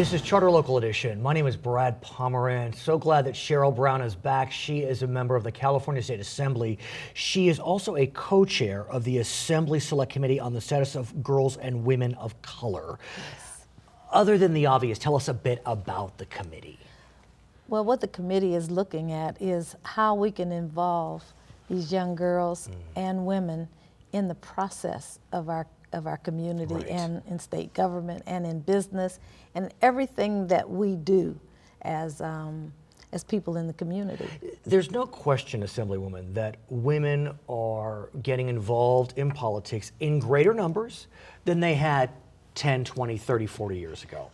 This is Charter Local Edition. My name is Brad Pomerance. So glad that Cheryl Brown is back. She is a member of the California State Assembly. She is also a co-chair of the Assembly Select Committee on the Status of Girls and Women of Color. Yes. Other than the obvious, tell us a bit about the committee. Well, what the committee is looking at is how we can involve these young girls and women in the process of our community, Right. and in state government and in business and everything that we do as people in the community. There's no question, Assemblywoman, that women are getting involved in politics in greater numbers than they had 10, 20, 30, 40 years ago.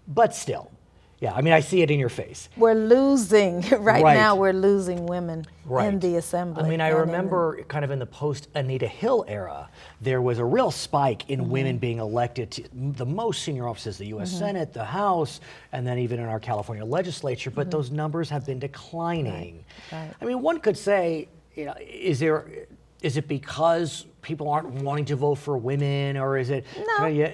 But still, yeah, I mean, I see it in your face. We're losing, right now we're losing women Right. in the assembly. I mean, I remember kind of in the post-Anita Hill era, there was a real spike in women being elected to the most senior offices, the U.S. Senate, the House, and then even in our California legislature, but those numbers have been declining. Right. I mean, one could say, you know, is it because people aren't wanting to vote for women, or is it? No,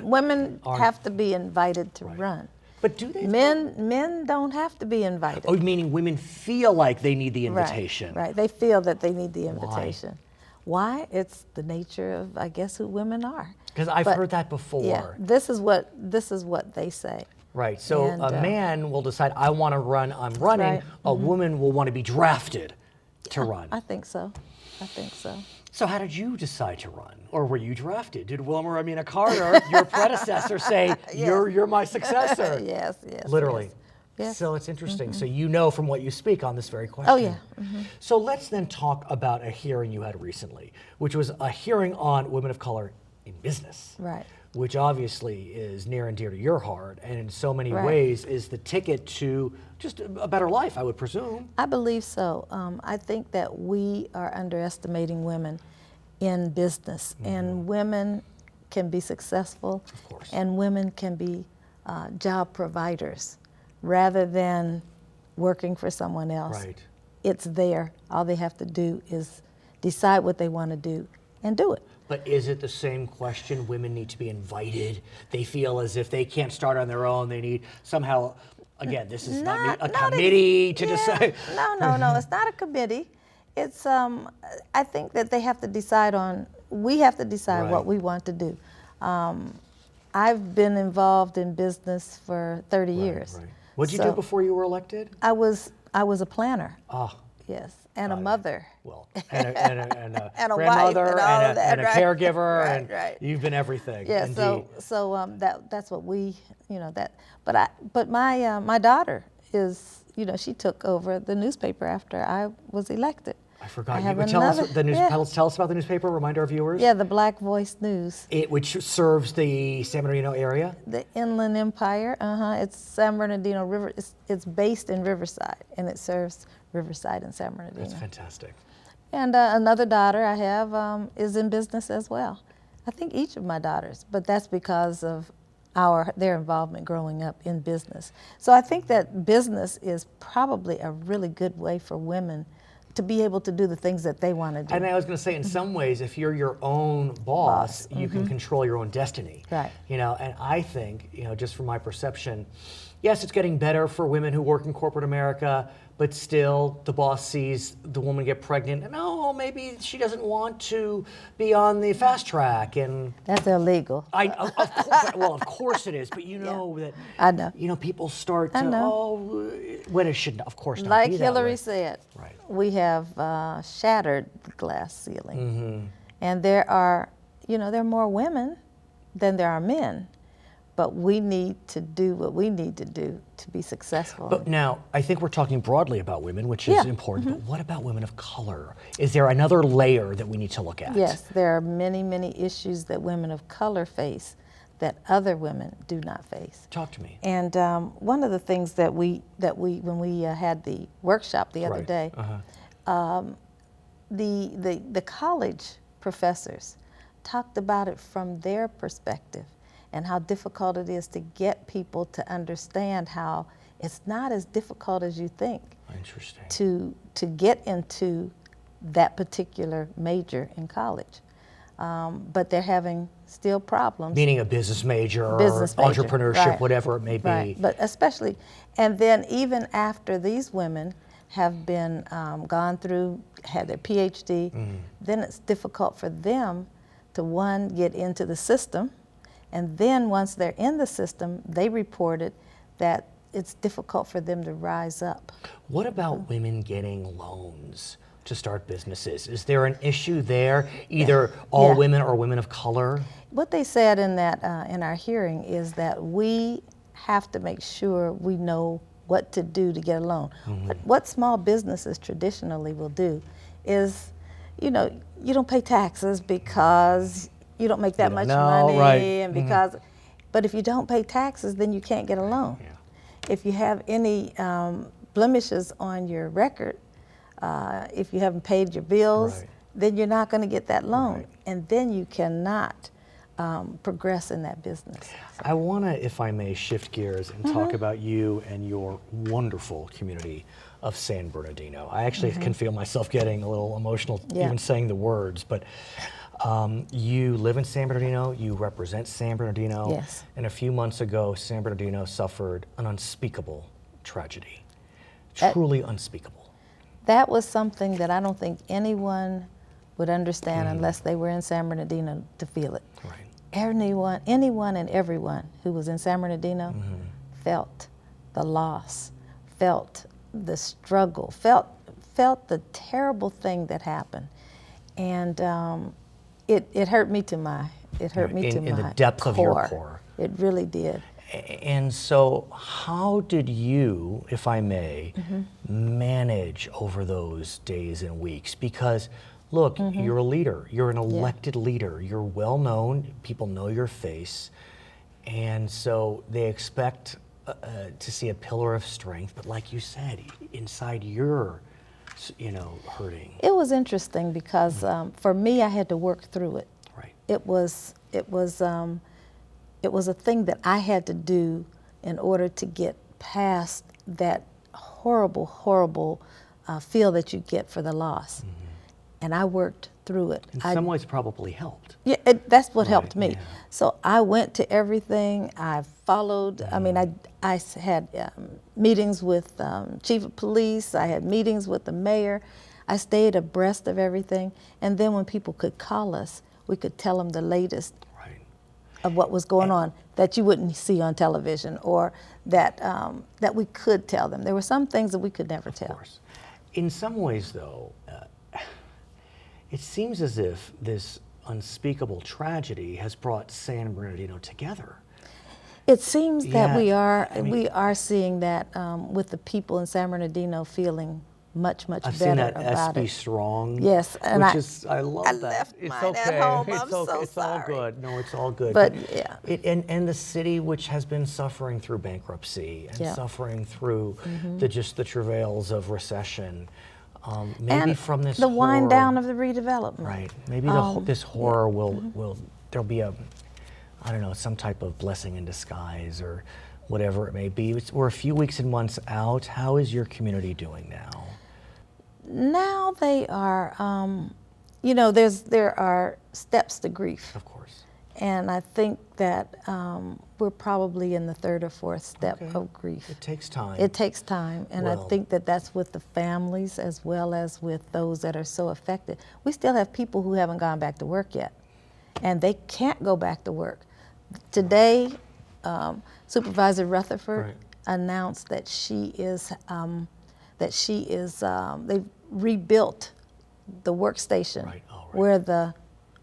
women have to be invited to run. But do they? Men don't have to be invited. Oh, meaning women feel like they need the invitation. Right. They feel that they need the invitation. Why? It's the nature of, I guess, who women are. Because I've heard that before. Yeah, this is what they say. Right. So And, a man will decide, I want to run, I'm running. right. A woman will want to be drafted to run. I think so. I think so. So how did you decide to run? Or were you drafted? Did Wilma Ramina Carter, your predecessor, say, you're my successor? Yes. Literally. Yes. So it's interesting. So you know from what you speak on this very question. Oh, yeah. So let's then talk about a hearing you had recently, which was a hearing on women of color in business. Right. Which obviously is near and dear to your heart, and in so many Right. ways is the ticket to just a better life, I would presume. I believe so. I think that we are underestimating women in business, and women can be successful, Of course. and women can be job providers rather than working for someone else. Right. It's there. All they have to do is decide what they want to do and do it. But is it the same question? Women need to be invited. They feel as if they can't start on their own. They need somehow, again, this is not a committee to decide. No, it's not a committee. It's, I think that they have to decide we have to decide Right. what we want to do. I've been involved in business for 30 years. Right. What did you do before you were elected? I was a planner. Ah, Yes, and a mother. well, and a And a wife grandmother and all and that, a right. caregiver, Right, and right. you've been everything. Yeah, indeed. so that's what we, that. But my daughter is, she took over the newspaper after I was elected. I forgot. I You have would tell us another- tell us about the newspaper. Remind our viewers. Yeah, the Black Voice News. Which serves the San Bernardino area. The Inland Empire. It's San Bernardino River. It's based in Riverside, and it serves Riverside and San Bernardino. That's fantastic. And another daughter I have is in business as well. I think each of my daughters, but that's because of their involvement growing up in business. So I think that business is probably a really good way for women to be able to do the things that they want to do. And I was going to say, in some ways, if you're your own boss, you can control your own destiny. Right. And I think, just from my perception, yes, it's getting better for women who work in corporate America, but still the boss sees the woman get pregnant and, maybe she doesn't want to be on the fast track. And That's illegal. of course it is, but that, I know. people start to, I know. when it should, of course, not Like be that Hillary way. said, Right. we have shattered the glass ceiling. And there are more women than there are men. But we need to do what we need to do to be successful. But now, I think we're talking broadly about women, which is important, but what about women of color? Is there another layer that we need to look at? Yes, there are many, many issues that women of color face that other women do not face. Talk to me. And one of the things that we when we had the workshop the other day, the college professors talked about it from their perspective, and how difficult it is to get people to understand how it's not as difficult as you think. Interesting. To get into that particular major in college. but they're having still problems. Meaning a business major Business or major, entrepreneurship, right. whatever it may be. Right, but especially, and then even after these women have been gone through, had their PhD, then it's difficult for them to, one, get into the system, and then once they're in the system, they reported that it's difficult for them to rise up. What about women getting loans to start businesses? Is there an issue there, either all Yeah. women or women of color? What they said in that in our hearing is that we have to make sure we know what to do to get a loan. What small businesses traditionally will do is, you know, you don't pay taxes because you don't make that much money, right. and because, but if you don't pay taxes, then you can't get a loan. Yeah. If you have any blemishes on your record, if you haven't paid your bills, Right. then you're not going to get that loan, Right. and then you cannot progress in that business. I want to, if I may, shift gears and talk about you and your wonderful community of San Bernardino. I actually can feel myself getting a little emotional Yeah. even saying the words, but you live in San Bernardino, you represent San Bernardino, Yes. and a few months ago, San Bernardino suffered an unspeakable tragedy, truly unspeakable. That was something that I don't think anyone would understand unless they were in San Bernardino to feel it. Right. Anyone and everyone who was in San Bernardino felt the loss, felt the struggle, felt the terrible thing that happened, and it hurt me to my In the depth of your core. It really did. And so how did you, if I may, manage over those days and weeks? Because look, you're a leader, you're an elected leader, you're well known, people know your face, and so they expect to see a pillar of strength, but like you said, inside you're, hurting. It was interesting because for me, I had to work through it. Right. It was a thing that I had to do in order to get past that horrible feel that you get for the loss. And I worked through it. In some ways probably helped. Yeah, that's what helped Right, me. yeah. So I went to everything. I followed. I mean, I had meetings with chief of police. I had meetings with the mayor. I stayed abreast of everything. And then when people could call us, we could tell them the latest Right. of what was going on that you wouldn't see on television, or that that we could tell them. There were some things that we could never tell. Of course. In some ways, though, it seems as if this unspeakable tragedy has brought San Bernardino together. It seems that Yeah, we are seeing that with the people in San Bernardino feeling much I've better seen that about SB it. Strong. Yes, and I love I that. left It's mine okay. at home. It's I'm so okay. It's all sorry. good. No, it's all good. But yeah. And the city, which has been suffering through bankruptcy and Yeah. suffering through the travails of recession, maybe And from this the wind horror- down of the redevelopment. Right. Maybe this horror will there'll be some type of blessing in disguise or whatever it may be. We're a few weeks and months out. How is your community doing now? Now they are, there are steps to grief. Of course. And I think that we're probably in the third or fourth step Okay. of grief. It takes time. It takes time, and I Well- think that that's with the families as well as with those that are so affected. We still have people who haven't gone back to work yet, and they can't go back to work. Today, Supervisor Rutherford Right. announced that they've rebuilt the workstation Right. Oh, right.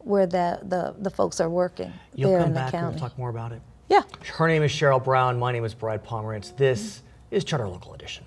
where the folks are working You'll there come in the back and county. we'll talk more about it. Yeah. Her name is Cheryl Brown. My name is Brad Pomerance. This is Charter Local Edition.